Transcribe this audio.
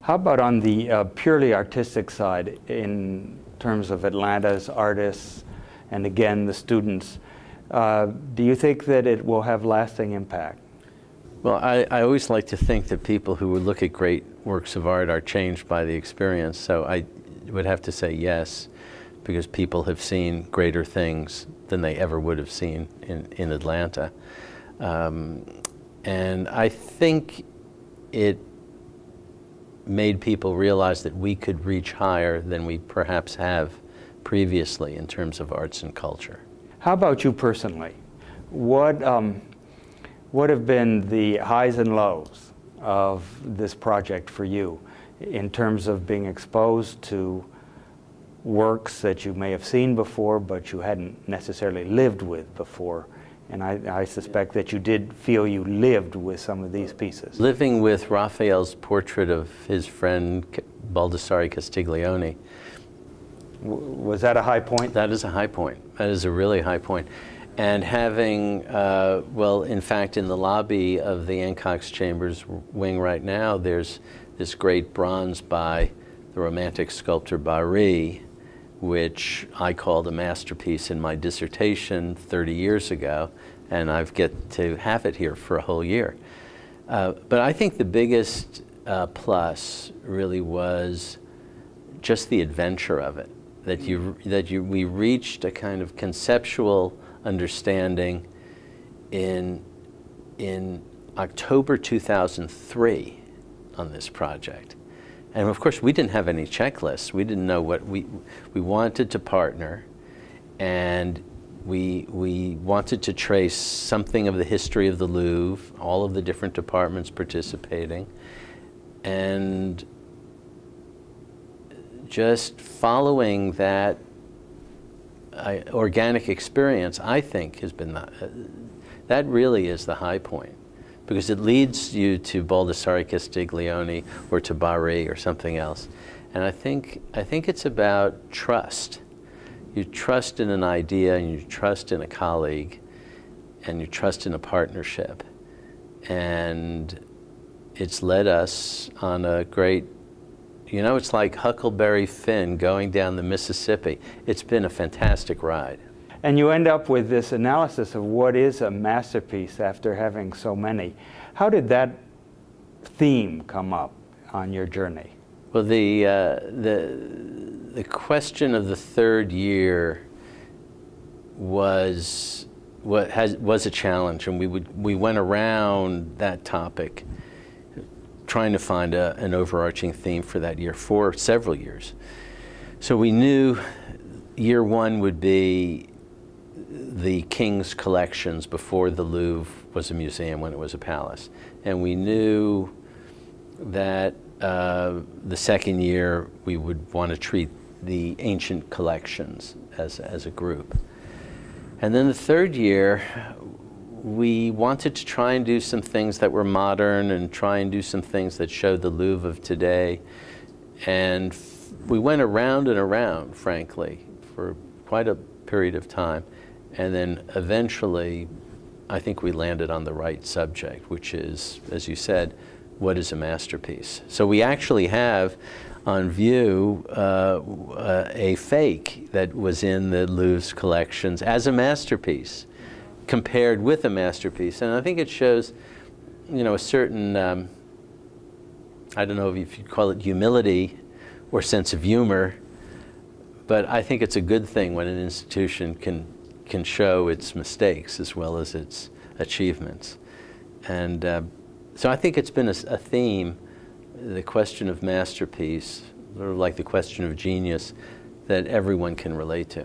How about on the purely artistic side in terms of Atlanta's artists and again the students? Do you think that it will have lasting impact? Well, I always like to think that people who would look at great works of art are changed by the experience. So I would have to say yes, because people have seen greater things than they ever would have seen in Atlanta. And I think it made people realize that we could reach higher than we perhaps have previously in terms of arts and culture. How about you personally? What have been the highs and lows of this project for you in terms of being exposed to works that you may have seen before but you hadn't necessarily lived with before? And I suspect that you did feel you lived with some of these pieces. Living with Raphael's portrait of his friend Baldassare Castiglione. Was that a high point? That is a high point. That is a really high point. And having, well, in fact, in the lobby of the Ancock's Chambers wing right now, there's this great bronze by the Romantic sculptor Barye, which I called a masterpiece in my dissertation 30 years ago, and I've get to have it here for a whole year. But I think the biggest plus really was just the adventure of it, that we reached a kind of conceptual understanding in October 2003 on this project. And of course, we didn't have any checklists. We didn't know what we wanted to partner, and we wanted to trace something of the history of the Louvre, all of the different departments participating, and just following that organic experience, I think, has been that really is the high point. Because it leads you to Baldassare Castiglione or to Barye or something else. And I think it's about trust. You trust in an idea, and you trust in a colleague, and you trust in a partnership. And it's led us on a great, you know, it's like Huckleberry Finn going down the Mississippi. It's been a fantastic ride. And you end up with this analysis of what is a masterpiece after having so many. How did that theme come up on your journey? Well, the question of the third year was a challenge, and we went around that topic trying to find an overarching theme for that year for several years. So we knew year one would be the King's collections before the Louvre was a museum, when it was a palace. And we knew that the second year we would want to treat the ancient collections as a group. And then the third year, we wanted to try and do some things that were modern and try and do some things that showed the Louvre of today. And we went around and around, frankly, for quite a period of time. And then eventually, I think we landed on the right subject, which is, as you said, what is a masterpiece? So we actually have on view a fake that was in the Louvre's collections as a masterpiece, compared with a masterpiece. And I think it shows, you know, a certain, I don't know if you'd call it humility or sense of humor, but I think it's a good thing when an institution can show its mistakes as well as its achievements. And so I think it's been a theme, the question of masterpiece, sort of like the question of genius, that everyone can relate to.